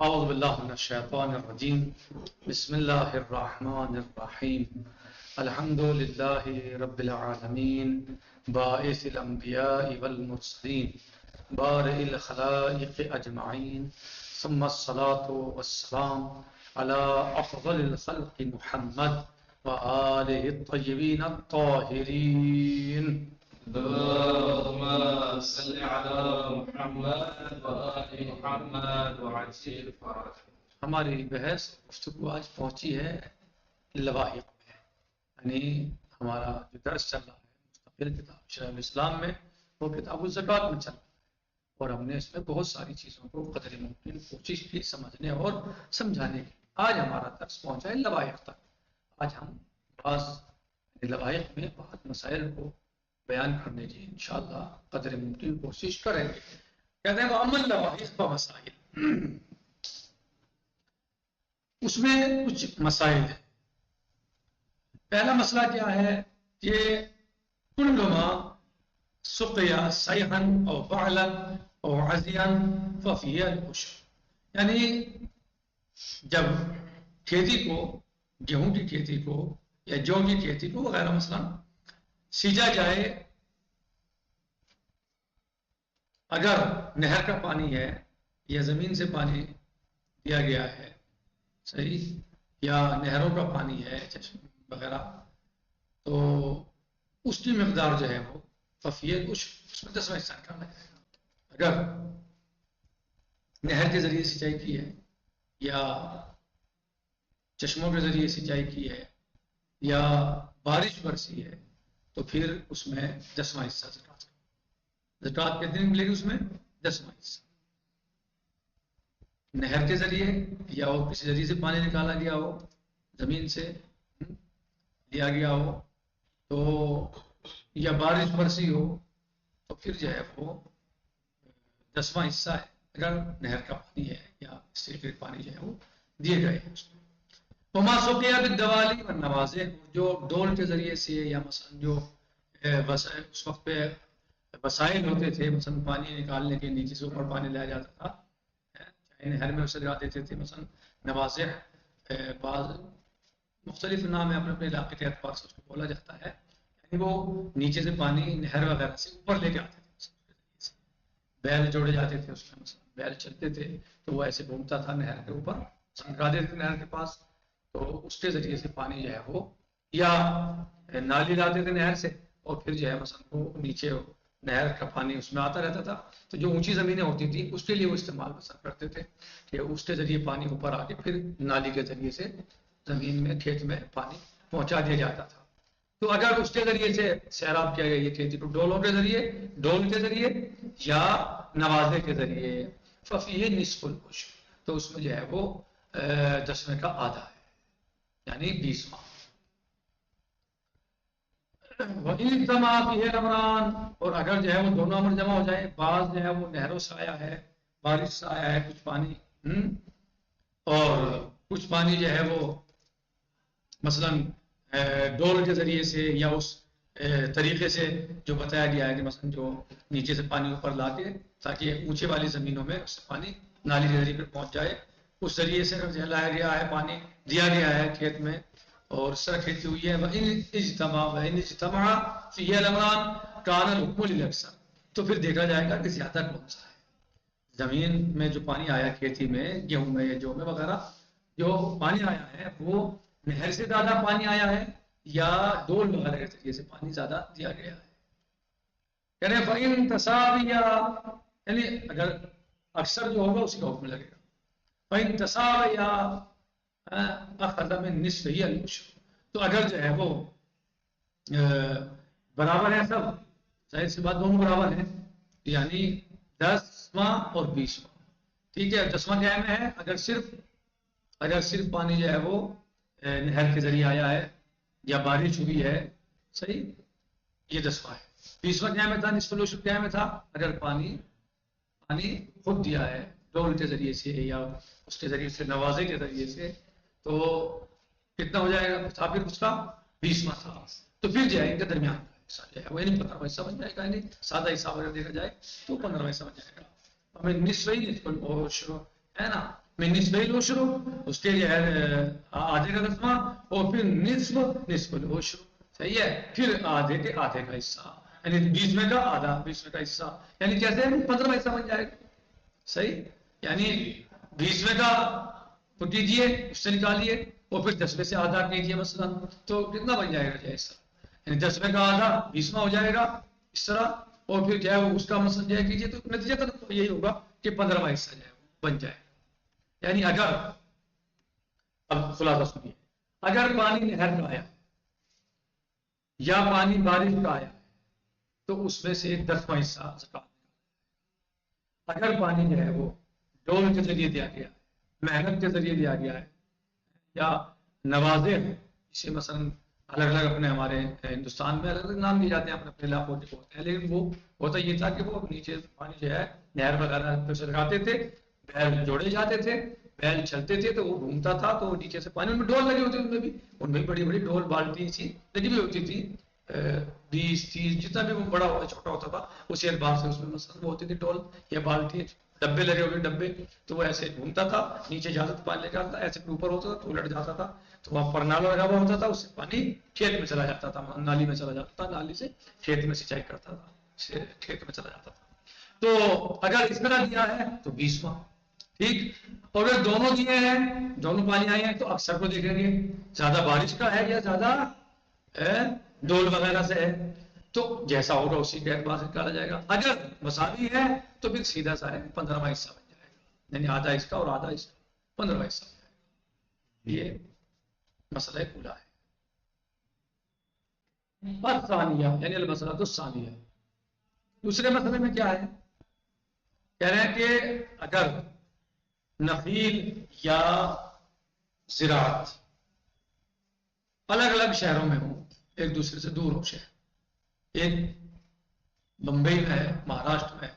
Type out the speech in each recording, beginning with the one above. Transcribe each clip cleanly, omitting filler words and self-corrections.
اعوذ باللہ من الشیطان الرجیم بسم اللہ الرحمن الرحیم الحمد للہ رب العالمین باعث الانبیاء والمرسلین بارئ الخلائق اجمعین ثم الصلاة والسلام على افضل الخلق محمد وآلہ الطیبین الطاہرین اللهم صل على محمد وآل محمد وعجل فرج. ہماری بحث گفتگو آج پہنچی ہے لواحق میں، یعنی ہمارا جو درس چل رہا ہے مستقل کتاب شرح الاسلام میں، وہ کتاب الزکوٰۃ میں چل رہا ہے، اور ہم نے اس میں بہت ساری چیزوں کو قدر ممکن کوشش کی سمجھنے اور سمجھانے کی. آج ہمارا درس پہنچا ہے لواحق تک. آج ہم بعض لواحق میں بہت مسائل کو بیان کرنے کی انشاءاللہ قدر ممکن کوشش کریں گے. کہتے ہیں وہ عمل لواحق و مسائل، اس میں کچھ مسائل ہیں. پہلا مسئلہ کیا ہے کہ کل ما سقیا صیحا او فعلا او عزیا ففی العشر، یعنی جب کھیتی کو، گیہوں کی کھیتی کو یا جو کی کھیتی کو وغیرہ مثلا سیجا جائے، اگر نہر کا پانی ہے یا زمین سے پانی دیا گیا ہے، صحیح، یا نہروں کا پانی ہے چشم وغیرہ، تو اس کی مقدار جو ہے وہ ففیہ کچھ اس میں 10واں حصہ نکالا جائے گا. اگر نہر کے ذریعے سینچائی کی ہے یا چشموں کے ذریعے سینچائی کی ہے یا بارش برسی ہے تو پھر اس میں 10واں حصہ زکوٰۃ. زکوٰۃ کتنی ملے گی اس میں؟ 10واں حصہ. نہر کے ذریعے یا وہ کسی ذریعے سے پانی نکالا گیا ہو، زمین سے دیا گیا ہو تو، یا بارش برسی ہو تو پھر جو ہے وہ 10واں حصہ ہے اگر نہر کا پانی ہے یا سیپریٹ پانی جو ہے وہ دیے گئے ہیں. وما سقیا بالدوالی والنوازع، جو ڈول کے ذریعے سے یا مثلا جو اس وقت پہ وسائل ہوتے تھے، مثلا پانی نکالنے کے نیچے سے اوپر پانی لایا جاتا تھا، چاہے نہر میں اسے لگا دیتے تھے. مثلا نوازع بعض مختلف نام ہے، اپنے اپنے علاقے کے اعتبار سے اس کو بولا جاتا ہے، یعنی وہ نیچے سے پانی نہر وغیرہ سے اوپر لے کے آتے تھے. بیل جوڑے جاتے تھے اس میں، مثلا بیل چلتے تھے تو وہ ایسے گھومتا تھا نہر کے اوپر، لگا دیتے تھے نہر کے پاس، تو اس کے ذریعے سے پانی جو ہے وہ، یا نالی لاتے تھے نہر سے اور پھر جو ہے مثلا وہ نیچے نہر کا پانی اس میں آتا رہتا تھا. تو جو اونچی زمینیں ہوتی تھیں اس کے لیے وہ استعمال پسند کرتے تھے کہ اس کے ذریعے پانی اوپر آ کے پھر نالی کے ذریعے سے زمین میں، کھیت میں پانی پہنچا دیا جاتا تھا. تو اگر اس کے ذریعے سے سیراب کیا گیا یہ کھیتی کو ڈولوں کے ذریعے، ڈول کے ذریعے یا نوازے کے ذریعے، ففیہ نصف العشر، تو اس میں جو ہے وہ 10ویں کا آدھا ہے، یعنی 20واں. وَإِنِ اجْتَمَعَ فِيهِ الْأَمْرَانِ، اور اگر جو ہے وہ دونوں امر جمع ہو جائیں، بعض جو ہے وہ نہروں سے آیا ہے، بارش سے آیا ہے کچھ پانی، اور کچھ پانی جو ہے وہ مثلا ڈول کے ذریعے سے یا اس طریقے سے جو بتایا گیا ہے کہ مثلا جو نیچے سے پانی اوپر لا کے تاکہ اونچے والی زمینوں میں اس سے پانی نالی کے ذریعے پہ پہنچ جائے، اس ذریعے سے لایا گیا ہے، پانی دیا گیا ہے کھیت میں اور اس طرح کھیتی ہوئی ہے. وَإِنِ اجْتَمَعَ فِيهِ الْأَمْرَانِ كَانَ الْحُكْمُ لِلْأَكْثَرِ، تو پھر دیکھا جائے گا کہ زیادہ کون سا ہے. زمین میں جو پانی آیا کھیتی میں، گیہوں میں یا جو میں وغیرہ، جو پانی آیا ہے وہ نہر سے زیادہ پانی آیا ہے یا ڈول وغیرہ کے ذریعے سے پانی زیادہ دیا گیا ہے. یعنی فَإِن تَسَاوِيَا، یعنی اگر اکثر جو ہوگا اسی کا حکم لگے گا. فَإِن تَسَاوِيَا أَخَذَ مِن نِّصْفِهِ الْعُشْرَ، تو اگر جو ہے وہ برابر ہے سب، ظاہر سی بات دونوں برابر ہیں، یعنی 10واں اور 20واں، ٹھیک ہے. 10واں کیا میں ہے اگر صرف پانی جو ہے وہ نہر کے ذریعے آیا ہے یا بارش ہوئی ہے، صحیح، یہ 10واں ہے. 20واں کیا میں تھا، نصف العشر کیا میں تھا اگر پانی خود دیا ہے ڈول کے ذریعے سے یا اس کے ذریعے سے، نوازے کے ذریعے سے، تو کتنا ہو جائے گا تھا پھر اس کا 20واں تھا. تو پھر جو ہے ان کے درمیان کا حصہ جو ہے وہ یعنی 15واں حصہ بن جائے گا، یعنی سادہ حساب اگر دیکھا جائے تو 15واں حصہ بن جائے گا. ہمیں نصف ہی نصف العشر ہے نا، میں نصف العشر اس کے جو ہے آدھے کا دسواں، اور پھر نصف العشر، صحیح ہے، پھر آدھے کے آدھے کا حصہ، یعنی 20 کا آدھا، 20 کا حصہ، یعنی کیسے 15واں حصہ بن جائے گا، صحیح، یعنی 20 کا تو کیجیے اس سے نکالیے، اور پھر 10 سے آدھا کیجیے مثلا، تو کتنا بن جائے گا جو ہے حصہ، یعنی 10 کا آدھا 20واں ہو جائے گا اس طرح، اور پھر جو ہے اس کا مثلا جو ہے کیجیے، تو نتیجہ تو یہی ہوگا کہ 15واں حصہ جو ہے بن جائے گا۔ یعنی اگر، اب خلاصہ سنیے، اگر پانی نہر کا آیا یا پانی بارش کا آیا تو اس میں سے 10واں حصہ زکات، اگر پانی جو ہے وہ ڈول کے ذریعے دیا گیا، محنت کے ذریعے دیا گیا ہے، یا نوازے ہیں، اسے مثلا الگ الگ اپنے ہمارے ہندوستان میں الگ الگ نام دیے جاتے ہیں اپنے اپنے علاقوں کے ہوتے ہیں، لیکن وہ ہوتا یہ تھا کہ وہ نیچے پانی جو ہے نہر وغیرہ پہ سے لگاتے تھے، بیل جوڑے جاتے تھے، بیل چلتے تھے تو وہ گھومتا تھا، تو وہ نیچے سے پانی، ان میں ڈول لگے ہوتے تھے، ان میں بڑی بڑی ڈول بالٹی سی لگی ہوئی ہوتی تھی، 20 30 جتنا بھی وہ بڑا ہوتا چھوٹا ہوتا تھا اسی اعتبار سے اس میں مثلا وہ ہوتی تھی ڈول یا بالٹی، ڈبے لگے ہوئے ڈبے، تو وہ ایسے گھومتا تھا، نیچے جاتا تھا پانی لے کے آتا، ایسے اوپر ہوتا تھا تو الٹ جاتا تھا، تو وہاں پر نالا لگا ہوا ہوتا تھا، اس سے پانی کھیت میں چلا جاتا تھا، نالی میں چلا جاتا تھا، نالی سے کھیت میں سینچائی کرتا تھا، کھیت میں چلا جاتا تھا۔ تو اگر اس طرح دیا ہے تو 20واں، ٹھیک، اور اگر دونوں دیے ہیں، دونوں پانی آئے ہیں، تو اکثر کو دیکھیں گے زیادہ بارش کا ہے یا زیادہ ڈول وغیرہ سے ہے، تو جیسا ہوگا اسی کے اعتبار سے نکالا جائے گا، اگر مساوی ہے تو پھر سیدھا سا ہے 15واں حصہ بن جائے گا، یعنی آدھا اس کا اور آدھا اس کا، 15واں حصہ بن جائے گا۔ یہ مسئلہ کھلا ہے۔ بس ثانیہ یعنی المسئلہ تو ثانیہ، دوسرے مسئلے میں کیا ہے، کہہ رہے ہیں کہ اگر نخیل یا زراعت الگ الگ شہروں میں ہوں، ایک دوسرے سے دور ہو شہر، ایک بمبئی میں ہے، مہاراشٹر میں ہے،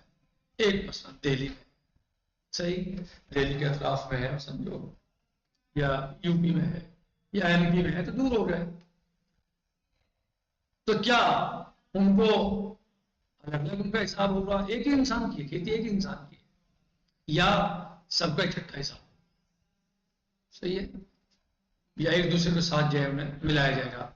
ایک مثلا دہلی میں، صحیح، دہلی کے اطراف میں ہے سمجھو، یا یو پی میں ہے یا ایم پی میں ہے، تو دور ہو گئے، تو کیا ان کو الگ الگ ان کا حساب ہوگا، ایک ہی انسان کی کھیتی، ایک ہی انسان کی، یا سب کا اکٹھا حساب، صحیح ہے، یا ایک دوسرے کے ساتھ جو ہے انہیں ملایا جائے گا۔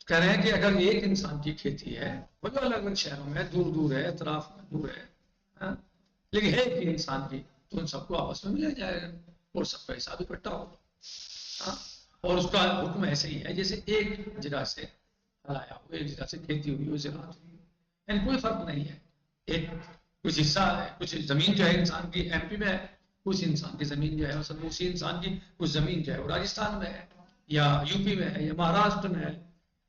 کہہ رہے ہیں کہ اگر ایک انسان کی کھیتی ہے، وہ جو الگ الگ شہروں میں دور دور ہے، اطراف میں دور ہے، لیکن ہے ایک ہی انسان کی، تو ان سب کو آپس میں ملایا جائے گا اور سب کا حساب اکٹھا ہوگا، اور اس کا حکم ایسے ہی ہے جیسے ایک جگہ سے آیا ہو، ایک جگہ سے کھیتی ہوئی ہو، زراعت ہوئی، یعنی کوئی فرق نہیں ہے، ایک کچھ حصہ ہے، کچھ زمین جو ہے انسان کی ایم پی میں ہے، کچھ انسان کی زمین جو ہے مثلا اسی انسان کی کچھ زمین جو ہے وہ راجستھان میں ہے یا یو پی میں ہے یا مہاراشٹر میں ہے،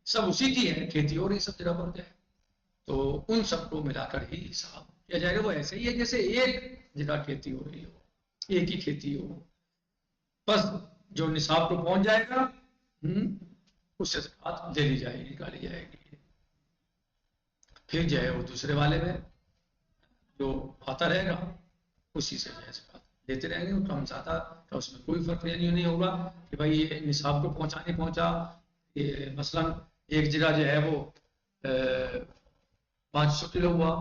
سب اسی کی ہے کھیتی ہو رہی سب جگہ پر جائے، تو ان سب کو ملا کر ہی حساب کیا جائے گا۔ وہ ایسے ہی ہے جیسے ایک جگہ کھیتی ہو رہی ہو، ایک ہی کھیتی ہو، بس جو نصاب کو پہنچ جائے گا اس سے زکات دے دی جائے گی، نکالی جائے گی، پھر جو ہے وہ دوسرے والے میں جو آتا رہے گا اسی سے جو ہے زکات دیتے رہیں گے، کم زیادہ تو اس میں کوئی فرق نہیں ہوگا کہ بھائی یہ نصاب کو پہنچا نہیں پہنچا، یہ مثلا ایک جگہ جو ہے وہ 500 کلو ہوا،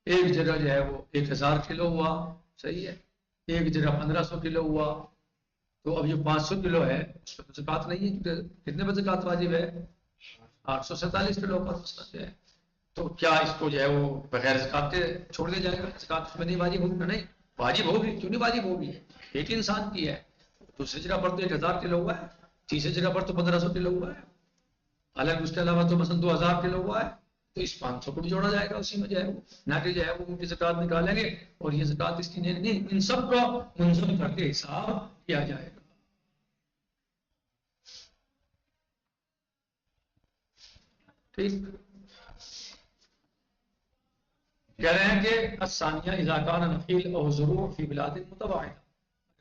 ایک جگہ جو ہے وہ 1000 کلو ہوا، صحیح ہے، ایک جگہ 1500 کلو ہوا، تو اب جو 500 کلو ہے اس پہ تو زکات نہیں ہے، کیونکہ کتنے پر زکات واجب ہے، 847 کلو پر مسئلہ جو ہے، تو کیا اس کو جو ہے وہ بغیر زکات کے چھوڑ دیا جائے گا، زکات اس میں نہیں واجب ہوگی؟ نہیں واجب ہوگی، کیوں نہیں واجب ہوگی، ایک انسان کی ہے، دوسری جگہ پر تو 1000 کلو ہوا ہے، تیسری جگہ پر تو 1500 کلو ہوا ہے، الگ اس کے علاوہ تو مثلا 2000 کلو ہوا ہے، تو اس 500 کو بھی جوڑا جائے گا اسی میں جو ہے وہ، نہ کہ جو ہے وہ ان کی زکات نکالیں گے اور یہ زکات اس کی نہیں، ان سب کو منظم کر کے حساب کیا جائے گا۔ ٹھیک، کہہ رہے ہیں کہ الثانیہ اذا کان نخیل او زروع فی بلاد متباعدہ،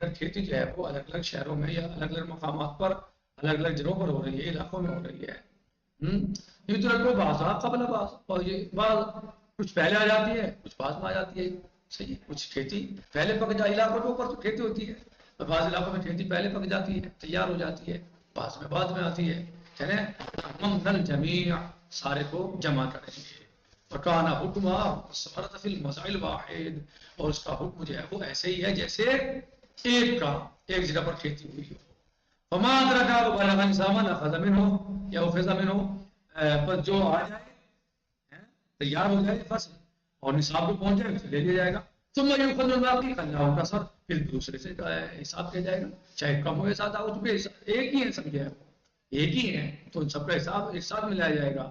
اگر کھیتی جو ہے وہ الگ الگ شہروں میں یا الگ الگ مقامات پر الگ الگ جگہوں پر ہو رہی ہے، علاقوں میں ہو رہی ہے، یہ تو رکھو بازار قبل باز، اور یہ بعض کچھ پہلے آ جاتی ہے کچھ بعد میں آ جاتی ہے، صحیح، کچھ کھیتی پہلے پک جائے، علاقوں کے اوپر تو کھیتی ہوتی ہے، اور بعض علاقوں میں کھیتی پہلے پک جاتی ہے، تیار ہو جاتی ہے، بعد میں آتی ہے، کہہ رہے ہیں الجمیع، سارے کو جمع کریں گے، فکان حکما صبرت فی المسائل واحد، اور اس کا حکم جو ہے وہ ایسے ہی ہے جیسے ایک جگہ پر کھیتی ہوئی ہو. فما ادرک بلغ نصابا اخذ منه یا اخذ منه، پر جو آ جائے تیار ہو جائے فصل اور نصاب کو پہنچ جائے اسے لے لیا جائے گا. ثم يؤخذ الباقي قلعه كسر، پھر دوسرے سے حساب کیا جائے گا، چاہے کم ہو زیادہ ہو، چونکہ ایک ہی ہے سب جو ہے ایک ہی ہے، تو ان سب کا حساب ایک ساتھ ملایا جائے گا.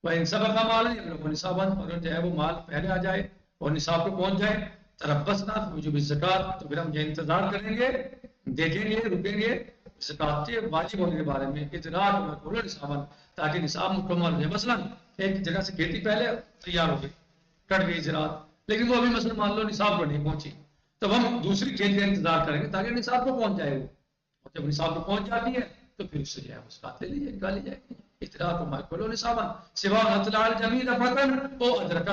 وَإِن سَبَقَ مَالًا يَبْلُغُ نِصَابًا، اگر جو ہے وہ مال پہلے آ جائے اور نصاب پہ پہنچ جائے، تربصنا بوجوب الزکات، تو پھر ہم یہ انتظار کریں گے، دیکھیں گے، رکیں گے زکات کے واجب ہونے کے بارے میں، ادراک میں کھولو نصابًا، تاکہ نصاب مکمل ہو جائے. مثلا ایک جگہ سے کھیتی پہلے تیار ہو گئی، کٹ گئی زراعت، لیکن وہ ابھی مثلا مان لو نصاب کو نہیں پہنچی، تب ہم دوسری کھیت کا انتظار کریں گے تاکہ نصاب کو پہنچ جائے وہ، اور جب نصاب کو پہنچ جاتی ہے تو پھر اس سے جو ہے زکات لے لیجیے، نکالی جائے گی. ادراک ما کھولو نصابا سوا مطلع الجمی دفعتن او ادرک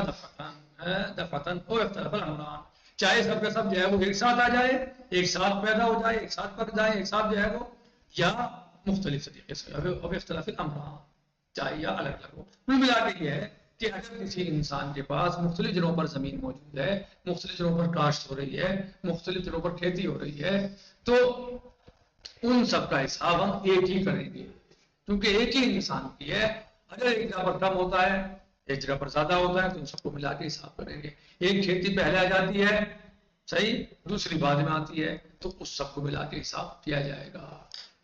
دفعتن او اختلف الامران، چاہے سب کا سب جو ہے وہ ایک ساتھ آ جائے، ایک ساتھ پیدا ہو جائے، ایک ساتھ پک جائے، ایک ساتھ جو ہے وہ، یا مختلف طریقے سے اب اختلاف الامران، چاہے یا الگ الگ ہو. کل ملا کے یہ ہے کہ اگر کسی انسان کے پاس مختلف جگہوں پر زمین موجود ہے، مختلف جگہوں پر کاشت ہو رہی ہے، مختلف جگہوں پر کھیتی ہو رہی ہے، تو ان سب کا حساب ہم ایک ہی کریں گے، کیونکہ ایک ہی انسان کی ہے. اگر ایک جگہ پر کم ہوتا ہے، ایک جگہ پر زیادہ ہوتا ہے، تو ان سب کو ملا کے حساب کریں گے. ایک کھیتی پہلے آ جاتی ہے، صحیح، دوسری بعد میں آتی ہے، تو اس سب کو ملا کے حساب کیا جائے گا.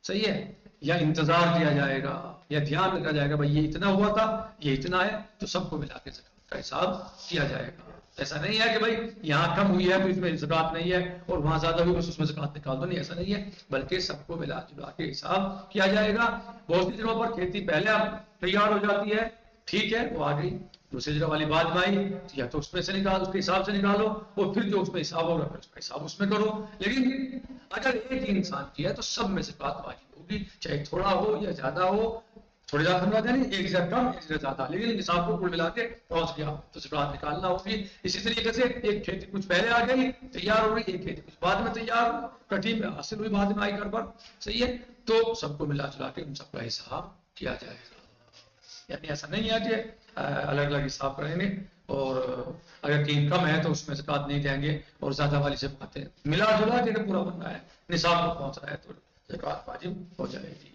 صحیح ہے، یا انتظار کیا جائے گا، یا دھیان رکھا جائے گا بھائی یہ اتنا ہوا تھا، یہ اتنا ہے، تو سب کو ملا کے زکات کا حساب کیا جائے گا. ایسا نہیں ہے کہ بھائی یہاں کم ہوئی ہے تو اس میں زکات نہیں ہے، اور وہاں زیادہ ہوئی بس اس میں زکات نکال دو، نہیں ایسا نہیں ہے، بلکہ سب کو ملا جلا کے حساب کیا جائے گا. بہت سی جگہوں پر کھیتی پہلے تیار ہو جاتی ہے، ٹھیک ہے، وہ آ گئی، دوسری جگہ والی بعد میں آئی، یا تو اس میں سے نکال، اس کے حساب سے نکالو، اور پھر جو اس میں حساب ہوگا پھر اس کا حساب اس میں کرو. لیکن اگر ایک ہی انسان کی ہے تو سب میں زکات واجب ہوگی، چاہے تھوڑا ہو یا زیادہ ہو. تھوڑی زیادہ سمجھاتے ہیں نہیں، ایک جگہ کم ایک جگہ زیادہ، لیکن نصاب کو کل ملا کے پہنچ گیا تو زکات نکالنا ہوگی. اسی طریقے سے ایک کھیتی کچھ پہلے آ گئی تیار ہو گئی، ایک کھیتی کچھ بعد میں تیار کٹی میں حاصل ہوئی بعد میں آئی گھر پر، صحیح ہے، تو سب کو ملا جلا کے ان سب کا حساب کیا جائے گا. یعنی ایسا نہیں ہے کہ الگ الگ حساب کریں گے، اور اگر کہیں کم ہے تو اس میں زکات نہیں دیں گے، اور زیادہ والی سے باتیں ملا جلا کے پورا بن رہا ہے، نصاب کو پہنچ رہا ہے تو زکات واجب ہو جائے گی.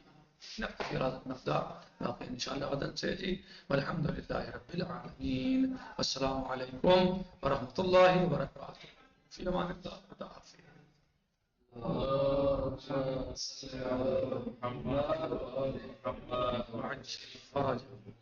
نبدا باقی انشاءاللہ غدن سے جی. والحمد للہ رب العالمین، السلام علیکم ورحمۃ اللہ وبرکاتہ. فی امان اللہ، خدا حافظ. اللهم صل على محمد وآل محمد وعجل فرجهم.